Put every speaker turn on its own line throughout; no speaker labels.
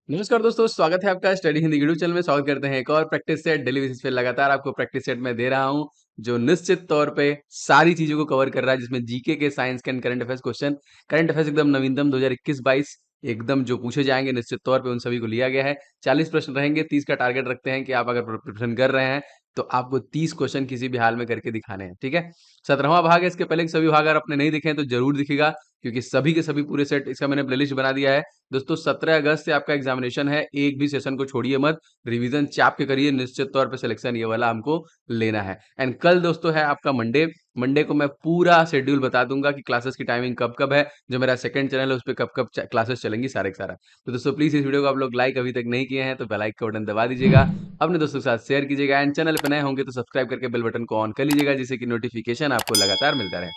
नमस्कार दोस्तों, स्वागत है आपका स्टडी हिंदी यूट्यूब चैनल में। स्वागत करते हैं एक और प्रैक्टिस सेट डेली बेसिस पे। लगातार आपको प्रैक्टिस सेट मैं दे रहा हूं जो निश्चित तौर पे सारी चीजों को कवर कर रहा है, जिसमें जीके के, साइंस के and current affairs question, current affairs एकदम नवीनतम 2021-22 एकदम जो पूछे जाएंगे निश्चित तौर पे उन सभी को लिया गया है। 40 प्रश्न रहेंगे, 30 का टारगेट रखते हैं कि आप अगर प्रिपरेशन कर रहे हैं तो आपको 30 क्वेश्चन किसी भी हाल में करके दिखाने हैं। ठीक है, 17वां भाग है। इसके पहले के सभी भाग अगर आपने नहीं देखे हैं तो जरूर दिखेगा, क्योंकि सभी के सभी पूरे सेट इसका मैंने प्लेलिस्ट बना दिया है। दोस्तों 17 अगस्त से आपका एग्जामिनेशन है, एक भी सेशन को छोड़िए मत, रिवीजन चाप के करिए, निश्चित तौर पे सिलेक्शन ये वाला हमको लेना है। एंड कल दोस्तों है आपका मंडे। मंडे को मैं पूरा शेड्यूल बता दूंगा कि क्लासेस की टाइमिंग कब कब है, जो मेरा सेकंड चैनल है उस पर कब कब क्लासेस चलेंगी, सारे का सारा। तो दोस्तों प्लीज इस वीडियो को आप लोग लाइक अभी तक नहीं किए हैं तो बेल आइकन का बटन दबा दीजिएगा, अपने दोस्तों के साथ शेयर कीजिएगा, एंड चैनल पर नए होंगे तो सब्सक्राइब करके बेल बटन को ऑन कर लीजिएगा, जिससे कि नोटिफिकेशन आपको लगातार मिलता रहे।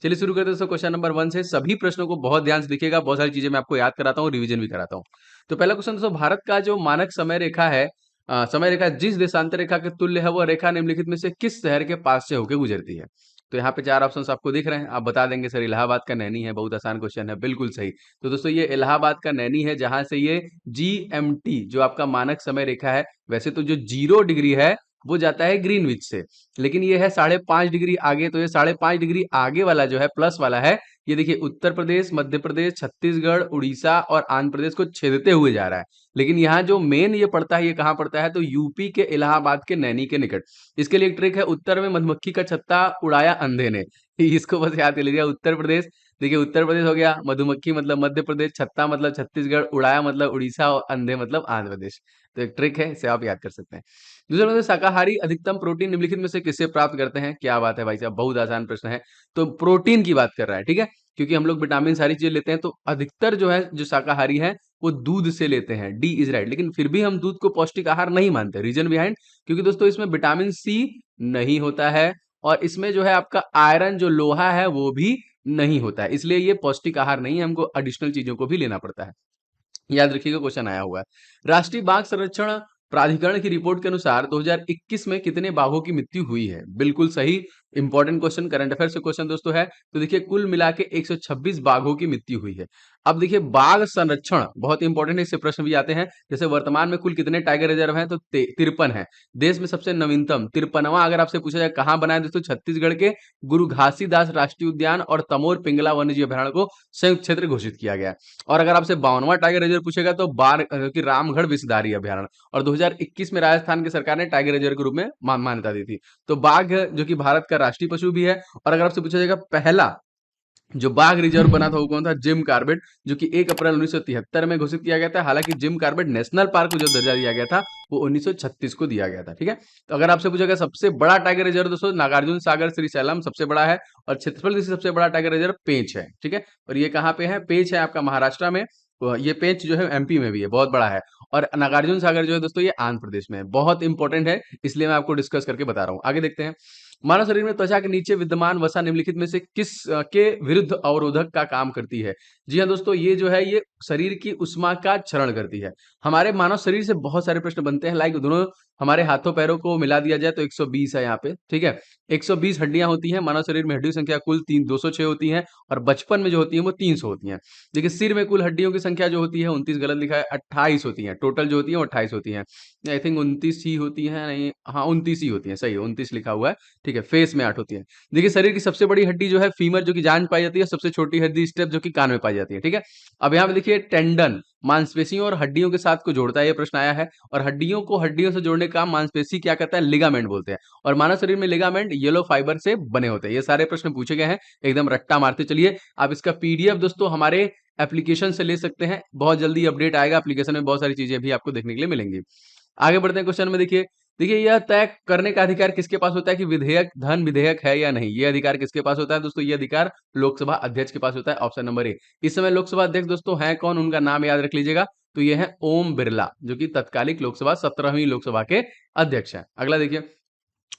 चलिए शुरू करते हैं दोस्तों क्वेश्चन नंबर 1 से। सभी प्रश्नों को बहुत ध्यान से देखिएगा, बहुत सारी चीजें मैं आपको याद कराता हूँ, रिवीजन भी कराता हूँ। तो पहला क्वेश्चन दोस्तों, भारत का जो मानक समय रेखा है, समय रेखा जिस देशांतर रेखा के तुल्य है, वह रेखा निम्नलिखित में से किस शहर के पास से होकर गुजरती है? तो यहाँ पे चार ऑप्शंस आपको दिख रहे हैं, आप बता देंगे सर इलाहाबाद का नैनी है। बहुत आसान क्वेश्चन है, बिल्कुल सही। तो दोस्तों ये इलाहाबाद का नैनी है, जहां से ये GMT जो आपका मानक समय रेखा है, वैसे तो जो 0 डिग्री है वो जाता है ग्रीनविच से, लेकिन ये है 5.5 डिग्री आगे। तो ये 5.5 डिग्री आगे वाला जो है प्लस वाला है, ये देखिए उत्तर प्रदेश, मध्य प्रदेश, छत्तीसगढ़, उड़ीसा और आंध्र प्रदेश को छेदते हुए जा रहा है। लेकिन यहाँ जो मेन ये पड़ता है, ये कहाँ पड़ता है? तो यूपी के इलाहाबाद के नैनी के निकट। इसके लिए एक ट्रिक है, उत्तर में मधुमक्खी का छत्ता उड़ाया अंधे ने। इसको बस याद कर लीजिए। उत्तर प्रदेश, देखिए उत्तर प्रदेश हो गया, मधुमक्खी मतलब मध्य प्रदेश, छत्ता मतलब छत्तीसगढ़, उड़ाया मतलब उड़ीसा और अंधे मतलब आंध्र प्रदेश। तो एक ट्रिक है, इसे आप याद कर सकते हैं। दूसरा मतलब शाकाहारी अधिकतम प्रोटीन निम्नलिखित में से किससे प्राप्त करते हैं? क्या बात है भाई साहब, बहुत आसान प्रश्न है। तो प्रोटीन की बात कर रहा है, ठीक है, क्योंकि हम लोग विटामिन सारी चीजें लेते हैं, तो अधिकतर जो है जो शाकाहारी है वो दूध से लेते हैं। D is right. लेकिन फिर भी हम दूध को पौष्टिक आहार नहीं मानते। रीजन बिहाइंड, क्योंकि दोस्तों इसमें विटामिन सी नहीं होता है, और इसमें जो है आपका आयरन जो लोहा है वो भी नहीं होता है, इसलिए ये पौष्टिक आहार नहीं है, हमको एडिशनल चीजों को भी लेना पड़ता है। याद रखिएगा, क्वेश्चन आया हुआ है। राष्ट्रीय बाघ संरक्षण प्राधिकरण की रिपोर्ट के अनुसार 2021 में कितने बाघों की मृत्यु हुई है? बिल्कुल सही। इंपॉर्टेंट क्वेश्चन, करंट अफेयर से क्वेश्चन दोस्तों है। तो देखिए कुल मिला के 126 बाघों की मृत्यु हुई है। अब देखिए बाघ संरक्षण बहुत इंपॉर्टेंट है, इससे प्रश्न भी आते हैं। जैसे वर्तमान में कुल कितने टाइगर रिजर्व हैं? तो 53 है। देश में सबसे नवीनतम 53वां अगर आपसे पूछा जाए कहां बना है दोस्तों, छत्तीसगढ़ के गुरु घासीदास राष्ट्रीय उद्यान और तमोर पिंगला वन्यजीव अभयारण्य को संयुक्त क्षेत्र घोषित किया गया है। और अगर आपसे 52वां टाइगर रिजर्व पूछेगा तो की रामगढ़ विषधारी अभयारण्य, और 2021 में राजस्थान की सरकार ने टाइगर रिजर्व के रूप में मान्यता दी थी। तो बाघ जो कि भारत का राष्ट्रीय पशु भी है। और अगर आपसे पूछा जाएगा पहला जो बाघ रिजर्व बना था वो कौन था? जिम कार्बेट, जो कि 1 अप्रैल 1973 में घोषित किया गया था। हालांकि जिम कार्बेट नेशनल पार्क को जो दर्जा दिया गया था वो 1936 को दिया गया था। ठीक है, तो अगर आपसे पूछा गया सबसे बड़ा टाइगर रिजर्व दोस्तों, नागार्जुन सागर श्रीशैलम सबसे बड़ा है, और क्षेत्रफल से सबसे बड़ा टाइगर रिजर्व पेंच है। ठीक है, और ये कहाँ पे है? पेंच है आपका महाराष्ट्र में। ये पेंच जो है MP में भी है, बहुत बड़ा है। और नागार्जुन सागर जो है दोस्तों ये आंध्र प्रदेश में है। बहुत इंपॉर्टेंट है, इसलिए मैं आपको डिस्कस करके बता रहा हूँ। आगे देखते हैं। मानव शरीर में त्वचा के नीचे विद्यमान वसा निम्नलिखित में से किस के विरुद्ध अवरोधक का काम करती है? जी हाँ दोस्तों, ये जो है ये शरीर की उष्मा का क्षरण करती है। हमारे मानव शरीर से बहुत सारे प्रश्न बनते हैं, लाइक दोनों हमारे हाथों पैरों को मिला दिया जाए तो 120 है यहाँ पे। ठीक है, 120 हड्डियां होती हैं मानव शरीर में। हड्डियों की संख्या कुल 206 होती है, और बचपन में जो होती है वो 300 होती है। देखिए सिर में कुल हड्डियों की संख्या जो होती है 29, गलत लिखा है, 28 होती है। टोटल जो होती है वो 28 होती है। आई थिंक 29 ही होती है, नहीं हाँ 29 ही होती है, सही है 29 लिखा हुआ है। ठीक है, फेस में 8 होती है। देखिए शरीर की सबसे बड़ी हड्डी जो है फीमर, जो कि जांघ में पाई जाती है। सबसे छोटी हड्डी स्टेप, जो कि कान में पाई जाती है। ठीक है, अब यहाँ पे देखिए टेंडन मांसपेशियों और हड्डियों के साथ को जोड़ता है, ये प्रश्न आया है। और हड्डियों को हड्डियों से जोड़ने का मांसपेशी क्या कहता है? लिगामेंट बोलते हैं। और मानव शरीर में लिगामेंट येलो फाइबर से बने होते हैं। ये सारे प्रश्न पूछे गए हैं, एकदम रट्टा मारते चलिए। आप इसका PDF दोस्तों हमारे एप्लीकेशन से ले सकते हैं, बहुत जल्दी अपडेट आएगा। एप्लीकेशन में बहुत सारी चीजें भी आपको देखने के लिए मिलेंगी। आगे बढ़ते हैं क्वेश्चन में। देखिए देखिए यह तय करने का अधिकार किसके पास होता है कि विधेयक धन विधेयक है या नहीं? ये अधिकार किसके पास होता है दोस्तों? ये अधिकार लोकसभा अध्यक्ष के पास होता है। Option number A. इस समय लोकसभा अध्यक्ष दोस्तों हैं कौन? उनका नाम याद रख लीजिएगा। तो ये है ओम बिरला, जो कि तत्कालिक लोकसभा 17वीं लोकसभा के अध्यक्ष हैं। अगला देखिए,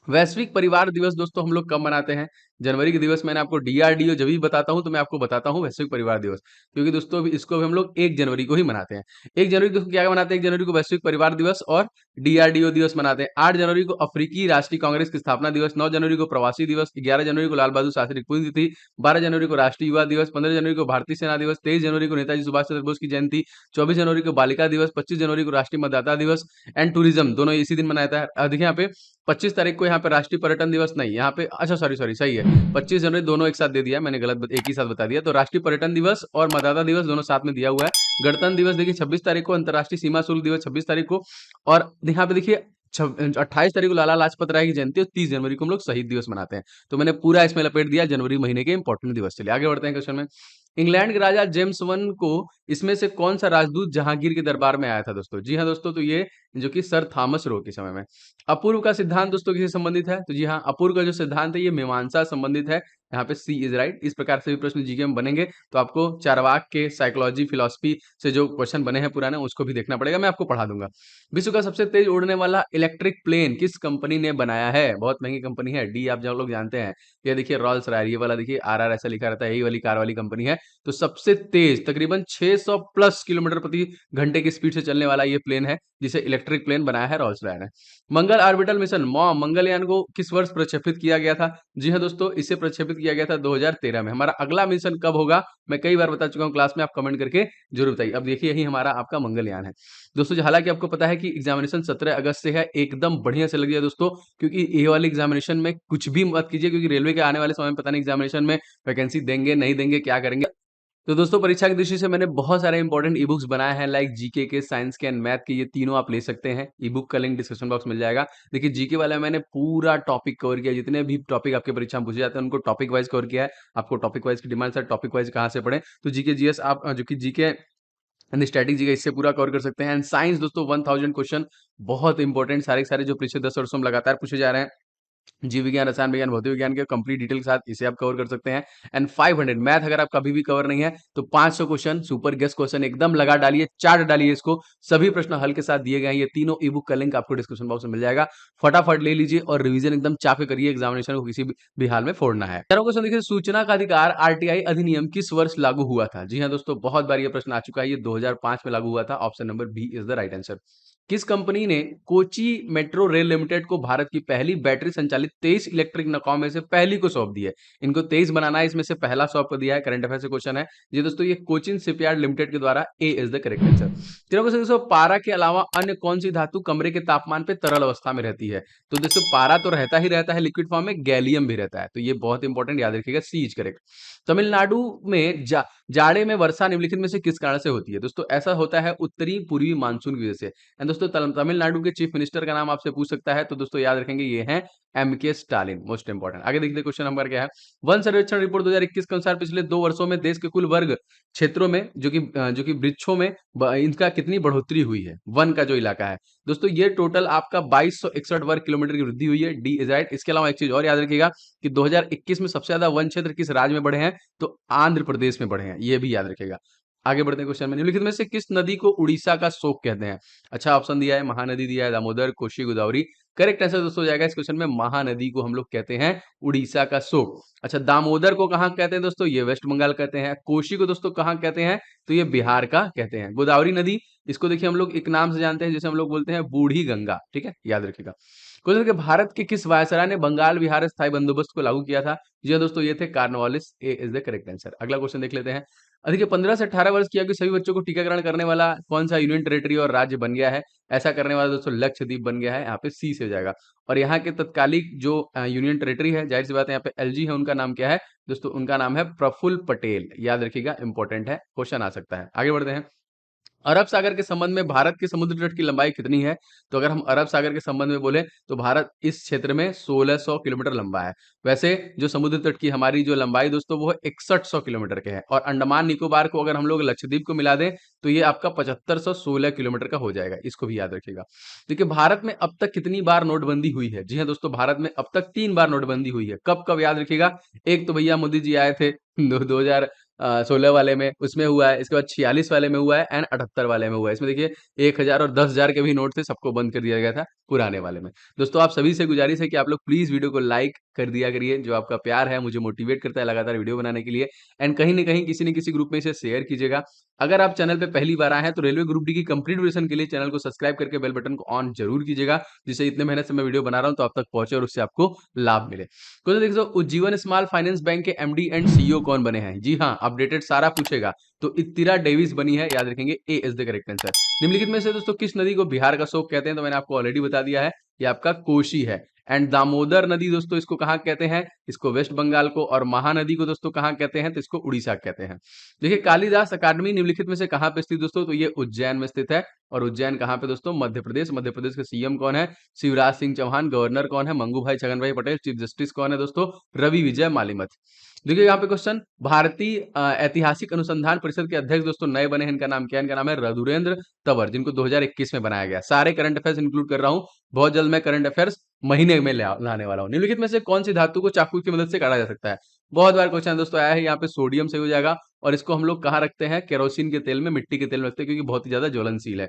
वैश्विक परिवार दिवस दोस्तों हम लोग कब मनाते हैं? जनवरी के दिवस मैंने आपको डीआरडीओ जब भी बताता हूँ तो मैं आपको बताता हूँ वैश्विक परिवार दिवस, क्योंकि दोस्तों इसको भी हम लोग 1 जनवरी को ही मनाते हैं। 1 जनवरी को क्या मनाते हैं? 1 जनवरी को वैश्विक परिवार दिवस और डीआरडीओ दिवस मनाते हैं। 8 जनवरी को अफ्रीकी राष्ट्रीय कांग्रेस की स्थापना दिवस, 9 जनवरी को प्रवासी दिवस, 11 जनवरी को लाल बहादुर शास्त्री की पुण्यतिथि, 12 जनवरी को राष्ट्रीय युवा दिवस, 15 जनवरी को भारतीय सेना दिवस, 23 जनवरी को नेताजी सुभाष चंद्र बोस की जयंती, 24 जनवरी को बालिका दिवस, 25 जनवरी को राष्ट्रीय मतदाता दिवस एंड टूरिज्म दोनों इसी दिन मनाया जाता है। देखिए यहाँ पे 25 तारीख को यहाँ पे राष्ट्रीय पर्यटन दिवस नहीं, यहाँ पे अच्छा सॉरी सही है, 25 जनवरी दोनों एक साथ दे दिया मैंने, गलत एक ही साथ बता दिया। तो राष्ट्रीय पर्यटन दिवस और मतदाता दिवस दोनों साथ में दिया हुआ है। गणतंत्र दिवस देखिए 26 तारीख को, अंतर्राष्ट्रीय सीमा शुल्क दिवस 26 तारीख को, और यहाँ पे देखिए 28 तारीख को लाला लाजपत राय की जयंती और 30 जनवरी को हम लोग शहीद दिवस मनाते हैं। तो मैंने पूरा इसमें लपेट दिया जनवरी महीने के इंपॉर्टेंट दिवस। चलिए आगे बढ़ते हैं क्वेश्चन में। इंग्लैंड के राजा जेम्स वन को इसमें से कौन सा राजदूत जहांगीर के दरबार में आया था दोस्तों? जी हाँ दोस्तों, तो ये जो कि सर थॉमस रो के समय में। अपूर्व का सिद्धांत दोस्तों किसे संबंधित है? तो जी हाँ, अपूर्व का जो सिद्धांत है ये मीमांसा संबंधित है। यहाँ पे सी इज राइट। इस प्रकार से भी प्रश्न जीके में बनेंगे तो आपको चारवाक के साइकोलॉजी फिलॉसफी से जो क्वेश्चन बने हैं पुराने उसको भी देखना पड़ेगा, मैं आपको पढ़ा दूंगा। विश्व का सबसे तेज उड़ने वाला इलेक्ट्रिक प्लेन किस कंपनी ने बनाया है? बहुत महंगी कंपनी है, डी आप जो लोग जानते हैं। ये देखिए रॉल्स रॉयस, ये वाला देखिए आर ऐसा लिखा रहता है, यही वाली कार वाली कंपनी है। तो सबसे तेज तकरीबन 600 प्लस किलोमीटर प्रति घंटे की स्पीड से चलने वाला ये प्लेन है जिसे इलेक्ट्रिक प्लेन बनाया है रॉल्स रॉयस ने। मंगल ऑर्बिटल मिशन मॉम मंगलयान को किस वर्ष प्रक्षेपित किया गया था? जी हाँ दोस्तों, इसे प्रक्षेपित किया गया था 2013 में। हमारा अगला मिशन कब होगा मैं कई बार बता चुका हूँ क्लास में, आप कमेंट करके जरूर बताइए। अब देखिए यही हमारा आपका मंगलयान है दोस्तों। हालांकि आपको पता है कि एग्जामिनेशन 17 अगस्त से है, एकदम बढ़िया से लग गया दोस्तों, क्योंकि ये वाले एग्जामिनेशन में कुछ भी मत कीजिए, क्योंकि रेलवे के आने वाले समय में पता नहीं एग्जामिनेशन में वैकेंसी देंगे नहीं देंगे क्या करेंगे। तो दोस्तों परीक्षा की दृष्टि से मैंने बहुत सारे इंपॉर्टेंट ई बुक्स बनाए हैं, लाइक जीके के, साइंस के एंड मैथ के, ये तीनों आप ले सकते हैं। ई बुक का लिंक डिस्क्रिप्शन बॉक्स मिल जाएगा। देखिए जीके वाला मैंने पूरा टॉपिक कवर किया, जितने भी टॉपिक आपके परीक्षा में पूछे जाते हैं उनको टॉपिक वाइज कवर किया है। आपको टॉपिक वाइज की डिमांड सर टॉपिक वाइज कहाँ से पढ़ें, तो जीके जीएस आप जो कि जीके एंड स्टैटिक जीके इससे पूरा कवर कर सकते हैं। एंड साइंस दोस्तों 1000 क्वेश्चन बहुत इंपॉर्टेंट, सारे के सारे जो पिछले 10 वर्षों में लगातार पूछे जा रहे हैं, जीव विज्ञान, रसायन विज्ञान, भौतिक विज्ञान के कंप्लीट डिटेल के साथ इसे आप कवर कर सकते हैं। एंड 500 मैथ अगर आप कभी भी कवर नहीं है तो 500 क्वेश्चन सुपर गेस्ट क्वेश्चन एकदम लगा डालिए, चार्ट डालिए इसको, सभी प्रश्न हल के साथ दिए गए हैं। ये तीनों ई बुक का लिंक आपको डिस्क्रिप्शन बॉक्स में मिल जाएगा। फटाफट ले लीजिए और रिवीजन एकदम चाप के करिए, एग्जामिनेशन को किसी भी हाल में फोड़ना है। चारों क्वेश्चन देखिए, सूचना का अधिकार आरटीआई अधिनियम किस वर्ष लागू हुआ था? जी हाँ दोस्तों, बहुत बार ये प्रश्न आ चुका है, ये 2005 में लागू हुआ था। Option number B is the right answer. किस कंपनी ने कोची मेट्रो रेल लिमिटेड को भारत की पहली बैटरी संचालित 23 इलेक्ट्रिक नौकाओं में से पहली को सौंप दी है? इनको 23 बनाना है, इसमें से पहला सौंप दिया है। करंट अफेयर से क्वेश्चन है जी दोस्तों, ये कोचिन शिपयार्ड लिमिटेड के द्वारा। ए इज द करेक्ट आंसर। दोस्तों पारा के अलावा अन्य कौन सी धातु कमरे के तापमान पे तरल अवस्था में रहती है? तो दोस्तों पारा तो रहता ही रहता है लिक्विड फॉर्म में, गैलियम भी रहता है, तो ये बहुत इंपॉर्टेंट याद रखिएगा, सी इज करेक्ट। तमिलनाडु में जाड़े में वर्षा निम्नलिखित में से किस कारण से होती है? दोस्तों ऐसा होता है उत्तरी पूर्वी मानसून की वजह से। एंड दोस्तों तमिलनाडु के चीफ मिनिस्टर का नाम आपसे पूछ सकता है, तो दोस्तों याद रखेंगे ये हैं एम के स्टालिन, मोस्ट इंपॉर्टेंट। आगे देखते हैं क्वेश्चन नंबर क्या है। वन सर्वेक्षण रिपोर्ट 2021 के अनुसार पिछले 2 वर्षों में देश के कुल वर्ग क्षेत्रों में जो कि वृक्षों में इनका कितनी बढ़ोतरी हुई है? वन का जो इलाका है दोस्तों, ये टोटल आपका 2261 वर्ग किलोमीटर की वृद्धि हुई है। D is right. इसके अलावा एक चीज और याद रखिएगा कि 2021 में सबसे ज्यादा वन क्षेत्र किस राज्य में बढ़े हैं? तो आंध्र प्रदेश में बढ़े हैं, ये भी याद रखिएगा। आगे बढ़ते हैं क्वेश्चन में। निम्नलिखित में से किस नदी को उड़ीसा का शोक कहते हैं? अच्छा ऑप्शन दिया है, महानदी दिया है, दामोदर, कोशी, गोदावरी। करेक्ट आंसर दोस्तों हो जाएगा इस क्वेश्चन में, महानदी को हम लोग कहते हैं उड़ीसा का शोक। अच्छा दामोदर को कहां कहते हैं दोस्तों? ये वेस्ट बंगाल कहते हैं। कोशी को दोस्तों कहां कहते हैं? तो ये बिहार का कहते हैं। गोदावरी नदी, इसको देखिए हम लोग एक नाम से जानते हैं, जैसे हम लोग बोलते हैं बूढ़ी गंगा, ठीक है, याद रखिएगा। क्वेश्चन के भारत के किस वायसराय ने बंगाल विहार स्थायी बंदोबस्त को लागू किया था? जी हाँ दोस्तों, ये थे Cornwallis. A is the correct answer. अगला क्वेश्चन देख लेते हैं। देखिए 15 से 18 वर्ष की आयु के सभी बच्चों को टीकाकरण करने वाला कौन सा यूनियन टेरिटरी और राज्य बन गया है? ऐसा करने वाला दोस्तों लक्षद्वीप बन गया है, यहाँ पे सी से हो जाएगा। और यहाँ के तत्कालिक जो यूनियन टेरिटरी है, जाहिर सी बात है यहाँ पे एलजी है, उनका नाम क्या है दोस्तों? उनका नाम है प्रफुल्ल पटेल, याद रखिएगा, इंपॉर्टेंट है, क्वेश्चन आ सकता है। आगे बढ़ते हैं। अरब सागर के संबंध में भारत के समुद्र तट की लंबाई कितनी है? तो अगर हम अरब सागर के संबंध में बोले तो भारत इस क्षेत्र में 1600 किलोमीटर लंबा है। वैसे जो समुद्र तट की हमारी जो लंबाई दोस्तों वो 6100 किलोमीटर के है। और अंडमान निकोबार को अगर हम लोग लक्षद्वीप को मिला दें तो ये आपका 7516 किलोमीटर का हो जाएगा, इसको भी याद रखिएगा। देखिए भारत में अब तक कितनी बार नोटबंदी हुई है? जी हाँ दोस्तों, भारत में अब तक 3 बार नोटबंदी हुई है। कब कब याद रखिएगा। एक तो भैया मोदी जी आए थे 2000 16 वाले में उसमें हुआ है, इसके बाद 46 वाले में हुआ है एंड 78 वाले में हुआ है। इसमें देखिए 1000 और 10,000 के भी नोट थे, सबको बंद कर दिया गया था पुराने वाले में। दोस्तों आप सभी से गुजारिश है कि आप लोग प्लीज वीडियो को लाइक कर दिया करिए, जो आपका प्यार है मुझे मोटिवेट करता है लगातार वीडियो बनाने के लिए। एंड कहीं ना कहीं किसी न किसी ग्रुप में इसे शेयर कीजिएगा। अगर आप चैनल पे पहली बार आए हैं तो रेलवे ग्रुप डी की कंप्लीट वर्जन के लिए चैनल को सब्सक्राइब करके बेल बटन को ऑन जरूर कीजिएगा, जिससे इतने मेहनत से मैं वीडियो बना रहा हूं तो आप तक पहुंचे और उससे आपको लाभ मिले। क्वेश्चन देखो, उज्जीवन स्मॉल फाइनेंस बैंक के एमडी एंड सीईओ कौन बने हैं? जी हाँ, अपडेटेड सारा पूछेगा। तो इत्तिरा डेविस बनी है, याद रखेंगे, ए इज द करेक्ट आंसर। निम्नलिखित में से दोस्तों किस नदी को बिहार का शोक कहते हैं? तो मैंने आपको ऑलरेडी बता दिया है, ये आपका कोशी है। एंड दामोदर नदी दोस्तों इसको कहाँ कहते हैं? इसको वेस्ट बंगाल को। और महानदी को दोस्तों कहाँ कहते हैं? तो इसको उड़ीसा कहते हैं। देखिए कालिदास अकादमी निम्नलिखित में से कहाँ पे स्थित दोस्तों? तो ये उज्जैन में स्थित है। और उज्जैन कहाँ पे दोस्तों? मध्य प्रदेश। मध्य प्रदेश के सीएम कौन है? शिवराज सिंह चौहान। गवर्नर कौन है? मंगू भाई छगन भाई पटेल। चीफ जस्टिस कौन है दोस्तों? रवि विजय मालिमथ। देखिए यहाँ पे क्वेश्चन, भारतीय ऐतिहासिक अनुसंधान परिषद के अध्यक्ष दोस्तों नए बने हैं, इनका नाम क्या है? इनका नाम है रघुरेंद्र तंवर, जिनको 2021 में बनाया गया। सारे करंट अफेयर्स इंक्लूड कर रहा हूं, बहुत जल्द मैं करंट अफेयर्स महीने में लाने वाला हूं। निम्नलिखित में से कौन सी धातु को चाकू की मदद से काटा जा सकता है? बहुत बार क्वेश्चन दोस्तों आया है, यहाँ पे सोडियम से हो जाएगा। और इसको हम लोग कहाँ रखते हैं? केरोसिन के तेल में, मिट्टी के तेल में रखते हैं, क्योंकि बहुत ही ज्यादा ज्वलनशील है।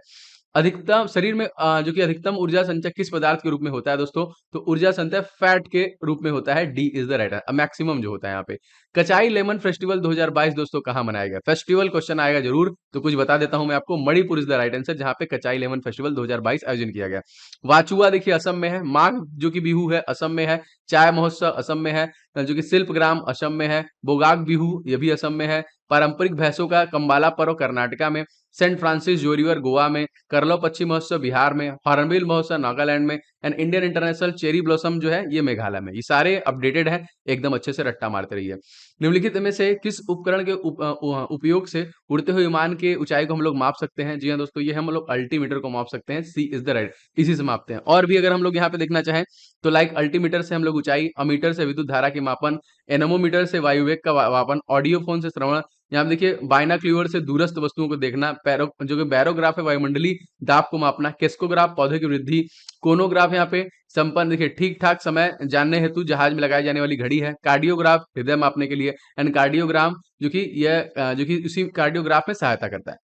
अधिकतम शरीर में जो कि अधिकतम ऊर्जा संचय किस पदार्थ के रूप में होता है दोस्तों? तो ऊर्जा संचय फैट के रूप में होता है। D is the right answer, maximum जो होता है यहाँ पे। कचाई लेमन फेस्टिवल 2022 दोस्तों कहाँ मनाया गया? फेस्टिवल क्वेश्चन आएगा जरूर, तो कुछ बता देता हूं मैं आपको। Manipur is the right answer, जहां पे कचाई लेमन फेस्टिवल 2022 आयोजन किया गया। वाचुआ देखिए असम में है। माघ जो कि बिहू है असम में है। चाय महोत्सव असम में है, जो कि शिल्पग्राम असम में है। बोगाग बिहू ये भी असम में है। पारंपरिक भैंसों का कंबाला पर्व कर्नाटका में। सेंट फ्रांसिस जोरिवर गोवा में। करलो पक्षी महोत्सव बिहार में। हॉर्नबिल महोत्सव नागालैंड में। And Indian international cherry blossom जो है ये मेघालय में। ये सारे अपडेटेड है, एकदम अच्छे से रट्टा मारते रहिए। निम्नलिखित में से किस उपकरण के उपयोग से उड़ते हुए विमान के ऊंचाई को हम लोग माप सकते हैं? जी हाँ दोस्तों, ये हम लोग अल्टीमीटर को माप सकते हैं। सी इज द राइट, इसी से मापते हैं। और भी अगर हम लोग यहाँ पे देखना चाहें तो लाइक अल्टीमीटर से हम लोग ऊंचाई, अमीटर से विद्युत धारा की मापन, एनेमोमीटर से वायुवेग का मापन, ऑडियो फोन से श्रवण, यहाँ पे देखिए बाइनाक्यूलर से दूरस्थ वस्तुओं को देखना, पैरो जो कि बैरोग्राफ है वायुमंडली दाब को मापना, केस्कोग्राफ पौधे की वृद्धि, कोनोग्राफ यहाँ पे संपन्न देखिए ठीक ठाक समय जानने हेतु जहाज में लगाई जाने वाली घड़ी है, कार्डियोग्राफ हृदय मापने के लिए, एंड कार्डियोग्राम जो कि यह जो कि उसी कार्डियोग्राफ में सहायता करता है।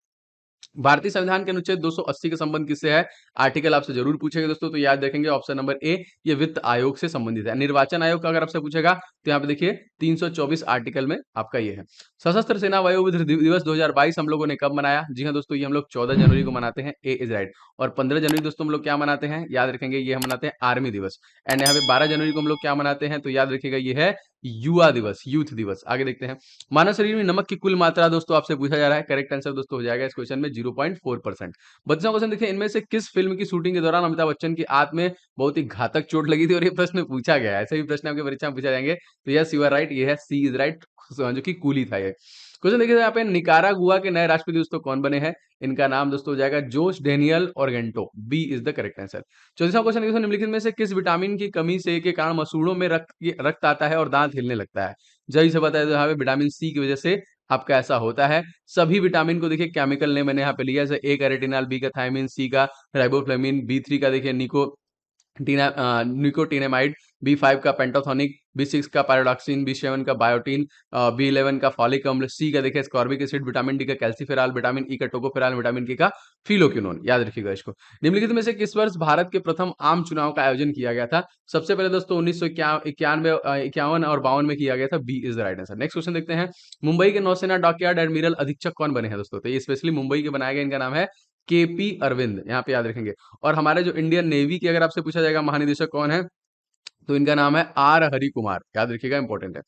भारतीय संविधान के अनुच्छेद 280 का संबंध किससे है? आर्टिकल आपसे जरूर पूछेगा दोस्तों, तो याद रखेंगे ऑप्शन नंबर ए, ये वित्त आयोग से संबंधित है। निर्वाचन आयोग का अगर आपसे पूछेगा तो यहाँ पे देखिए 324 आर्टिकल में आपका ये है। सशस्त्र सेना वयोवृद्ध दिवस 2022 हम लोगों ने कब मनाया? जी हाँ दोस्तों, ये हम लोग 14 जनवरी को मनाते हैं। ए इज राइट। और 15 जनवरी दोस्तों हम लोग क्या मनाते हैं? याद रखेंगे, ये हम मनाते हैं आर्मी दिवस। एंड यहाँ पे 12 जनवरी को हम लोग क्या मनाते हैं? तो याद रखिएगा ये है युवा दिवस, यूथ दिवस। आगे देखते हैं, मानव शरीर में नमक की कुल मात्रा दोस्तों आपसे पूछा जा रहा है। करेक्ट आंसर दोस्तों हो जाएगा इस क्वेश्चन में 0.4%। बच्चों क्वेश्चन देखिए, इनमें से किस फिल्म की शूटिंग के दौरान अमिताभ बच्चन की आंत में बहुत ही घातक चोट लगी थी? और ये प्रश्न पूछा गया है, ऐसे भी प्रश्न आपकी परीक्षा में पूछा जाएंगे। तो यस यू आर राइट, ये है सी इज राइट, जो कि कूली था ये क्वेश्चन। देखिए यहाँ पे निकारागुआ के नए राष्ट्रपति दोस्तों कौन बने हैं? इनका नाम दोस्तों हो जाएगा Jose Daniel Argento. B is the correct answer. 24वां क्वेश्चन देखिए, निम्नलिखित में से किस विटामिन की कमी से के कारण मसूड़ों में रक्त आता है और दांत हिलने लगता है? जही से बताया, तो यहाँ पे विटामिन सी की वजह से आपका ऐसा होता है। सभी विटामिन को देखिए केमिकल नेम मैंने यहाँ पे लिया, जैसे ए का रेटिनॉल, बी का थायमिन, सी का राइबोफ्लेविन, बी3 का देखिए निकोटिनेमाइड, बी5 का पेंटाथोनिक, बी6 का पायरोडॉक्सिन, बी7 का बायोटीन, बी11 का फॉलिक अम्ल, सी का देखिए स्कॉर्बिक एसिड, विटामिन डी का कैल्सीफेरॉल, विटामिन ई का टोकोफेरॉल, विटामिन के का फिलोक्विनोन। याद रखिएगा इसको। निम्नलिखित में से किस वर्ष भारत के प्रथम आम चुनाव का आयोजन किया गया था? सबसे पहले दोस्तों 1991, 51 और 52 में किया गया था। B is the right answer. Next question देखते हैं, मुंबई के नौसेना डॉकयार्ड एडमिरल अधीक्षक कौन बने हैं दोस्तों? तो ये स्पेशली मुंबई के बनाया गया, इनका नाम है केपी अरविंद, यहाँ पे याद रखेंगे। और हमारे जो इंडियन नेवी की अगर आपसे पूछा जाएगा महानिदेशक कौन है, तो इनका नाम है आर हरि कुमार। याद रखिएगा, इंपॉर्टेंट है।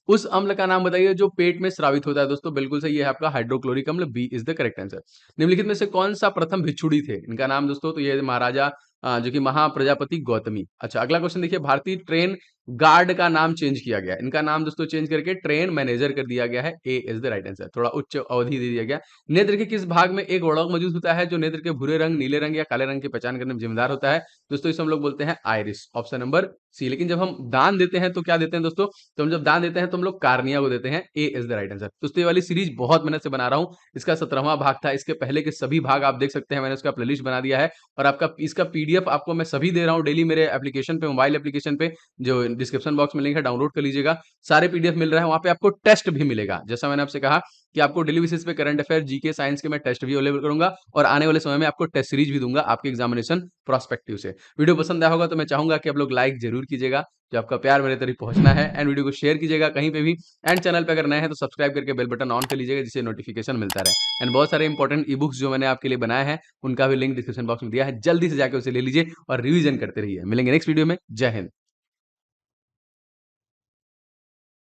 उस अम्ल का नाम बताइए जो पेट में स्रावित होता है दोस्तों? बिल्कुल सही है आपका हाइड्रोक्लोरिक अम्ल। B is the correct answer. निम्नलिखित में से कौन सा प्रथम भिक्षुड़ी थे? इनका नाम दोस्तों, तो ये महाराजा जो कि महाप्रजापति गौतमी। अच्छा, अगला क्वेश्चन देखिए, भारतीय ट्रेन गार्ड का नाम चेंज किया गया, इनका नाम दोस्तों चेंज करके ट्रेन मैनेजर कर दिया गया है। ए इज द राइट आंसर, थोड़ा उच्च अवधि दे दिया गया। नेत्र के किस भाग में एक वड़ौक मौजूद होता है जो नेत्र के भूरे रंग, नीले रंग या काले रंग की पहचान करने में जिम्मेदार होता है? दोस्तों इसे हम लोग बोलते हैं आइरिस, ऑप्शन नंबर सी। लेकिन जब हम दान देते हैं तो क्या देते हैं दोस्तों? तो हम जब दान देते हैं तो हम लोग कार्निया को देते हैं। ए इज द राइट आंसर। दोस्तों ये वाली सीरीज बहुत मेहनत से बना रहा हूँ, इसका 17वां भाग था। इसके पहले के सभी भाग आप देख सकते हैं, मैंने उसका प्लेलिस्ट बना दिया है और आपका इसका पीडीएफ पीडीएफ आपको मैं सभी दे रहा हूँ डेली मेरे एप्लीकेशन पे, मोबाइल एप्लीकेशन पे, जो डिस्क्रिप्शन बॉक्स में लिंक है, डाउनलोड कर लीजिएगा। सारे पीडीएफ मिल रहा है, वहाँ पे आपको टेस्ट भी मिलेगा। जैसा मैंने आपसे कहा कि आपको डेली बेसिस पे करंट अफेयर, जीके, साइंस के मैं टेस्ट भी अवेलेबल करूँगा और आने वाले समय में आपको टेस्ट सीरीज भी दूँगा आपके एग्जामिनेशन प्रोस्पेक्टिव से। वीडियो पसंद आया होगा तो मैं चाहूँगा कि आप लोग लाइक ज़रूर कीजिएगा, जो आपका प्यार मेरे तक पहुँचना है, एंड वीडियो को शेयर कीजिएगा कहीं पे भी, एंड चैनल पे अगर नए हैं तो सब्सक्राइब करके बेल बटन ऑन कर लीजिएगा, जिससे नोटिफिकेशन मिलता रहे। एंड बहुत सारे इंपॉर्टेंट ई बुक्स जो मैंने आपके लिए बनाए हैं, उनका भी लिंक डिस्क्रिप्शन बॉक्स में दिया है, जल्दी से जाके उसे ले लीजिए और रिवीजन करते रहिए। मिलेंगे नेक्स्ट वीडियो में। जय हिंद।